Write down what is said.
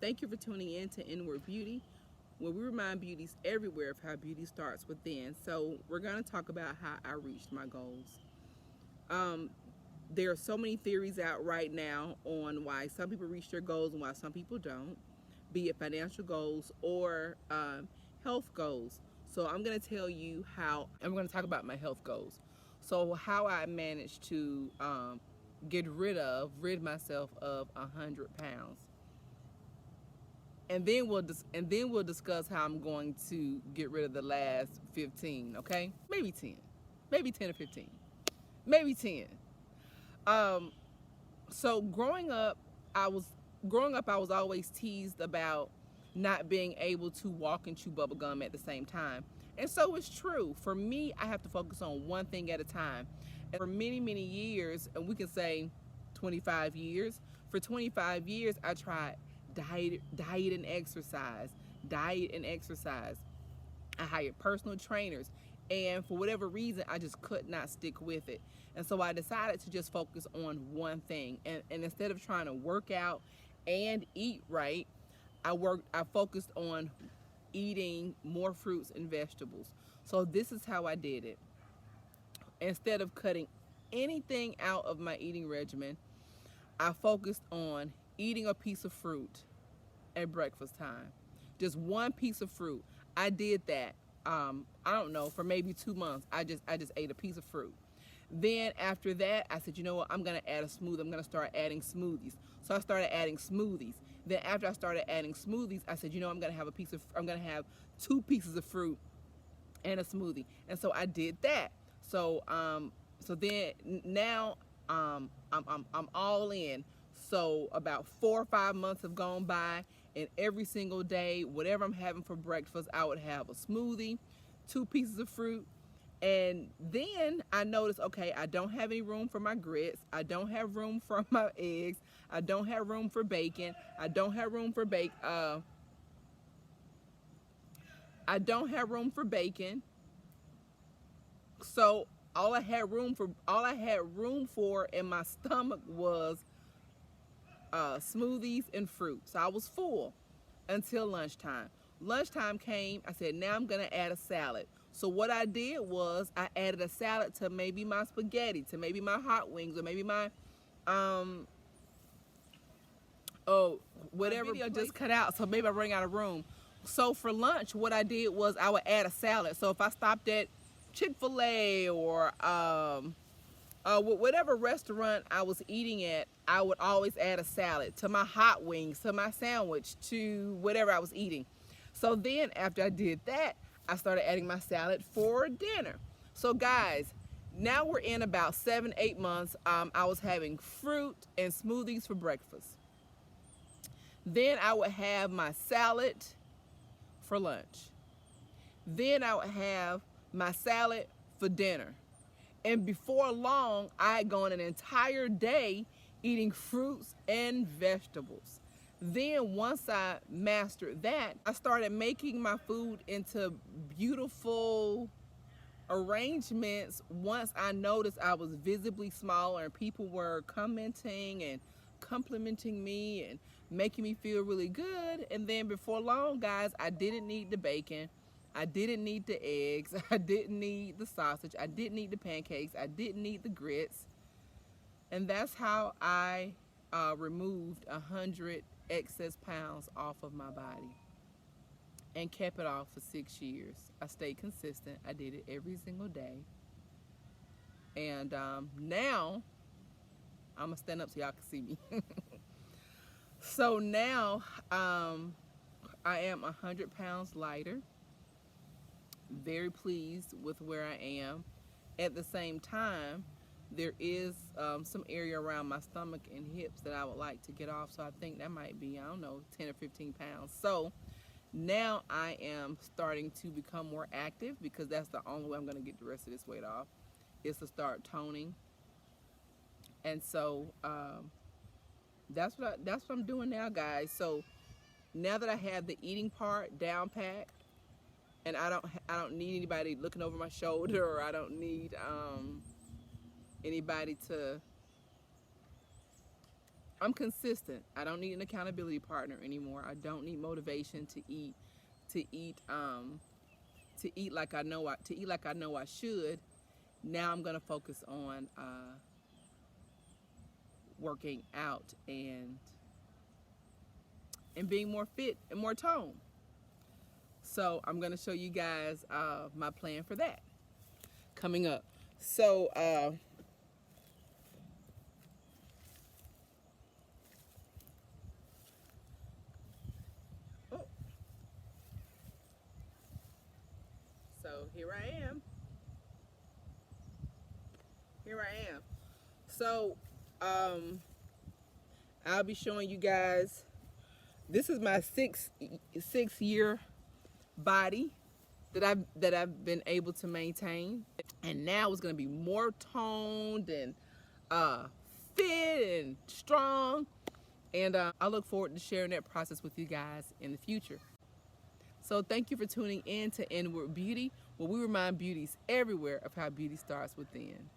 Thank you for tuning in to Inward Beauty, where we remind beauties everywhere of how beauty starts within. So, we're going to talk about how I reached my goals. Um, there are so many theories out right now on why some people reach their goals and why some people don't, be it financial goals or health goals. So, I'm going to tell you how, and we're going to talk about my health goals. So, how I managed to rid myself of 100 pounds, and then we'll discuss how I'm going to get rid of the last 15. Okay, maybe 10 or 15, maybe 10. Um, so I was I was always teased about not being able to walk and chew bubble gum at the same time, and so it's true. For me, I have to focus on one thing at a time. And for many years, and we can say 25 years. For 25 years, I tried diet and exercise, diet and exercise. I hired personal trainers, and for whatever reason, I just could not stick with it. And so I decided to just focus on one thing. And instead of trying to work out and eat right, I focused on eating more fruits and vegetables. So this is how I did it. Instead of cutting anything out of my eating regimen, I focused on eating a piece of fruit at breakfast time. Just one piece of fruit. I did that. I don't know, for maybe 2 months. I just ate a piece of fruit. Then after that, I said, you know what? I'm gonna add a smoothie. I'm gonna start adding smoothies. So I started adding smoothies. Then after I started adding smoothies, I said, you know, I'm gonna have 2 pieces of fruit and a smoothie. And so I did that. So then now I'm all in. So about 4 or 5 months have gone by, and every single day, whatever I'm having for breakfast, I would have a smoothie, 2 pieces of fruit. And then I noticed, okay, I don't have any room for my grits. I don't have room for my eggs. I don't have room for bacon. I don't have room for I don't have room for bacon. So all I had room for in my stomach was smoothies and fruit. So I was full until lunchtime. Lunchtime came. I said, now I'm gonna add a salad. So what I did was I added a salad to maybe my spaghetti, to maybe my hot wings, or maybe my um oh whatever. My video just cut out, so maybe I ran out of room. So for lunch, what I did was I would add a salad. So if I stopped at Chick-fil-A or whatever restaurant I was eating at, I would always add a salad to my hot wings, to my sandwich, to whatever I was eating. So then after I did that, I started adding my salad for dinner. So guys, now we're in about 7, 8 months. I was having fruit and smoothies for breakfast. Then I would have my salad for lunch. Then I would have my salad for dinner. And before long, I had gone an entire day eating fruits and vegetables. Then once I mastered that, I started making my food into beautiful arrangements. Once I noticed I was visibly smaller and people were commenting and complimenting me and making me feel really good. And then before long, guys, I didn't need the bacon. I didn't need the eggs. I didn't need the sausage. I didn't need the pancakes. I didn't need the grits. And that's how I removed 100 excess pounds off of my body and kept it off for 6 years. I stayed consistent. I did it every single day. And now, I'm going to stand up so y'all can see me. So now I am 100 pounds lighter. Very pleased with where I am. At the same time, there is some area around my stomach and hips that I would like to get off. So I think that might be, I don't know, 10 or 15 pounds. So now I am starting to become more active, because that's the only way I'm going to get the rest of this weight off, is to start toning. And so that's what I'm doing now, guys. So now that I have the eating part down pat, and I don't need anybody looking over my shoulder, or I don't need anybody to I'm consistent. I don't need an accountability partner anymore. I don't need motivation to eat to eat to eat like I know I should. Now I'm gonna focus on working out and being more fit and more toned. So I'm gonna show you guys my plan for that coming up. So oh, so here I am. Here I am. So I'll be showing you guys. This is my six year body that I've been able to maintain, and now it's gonna be more toned and fit and strong. And I look forward to sharing that process with you guys in the future. So thank you for tuning in to Inward Beauty, where we remind beauties everywhere of how beauty starts within.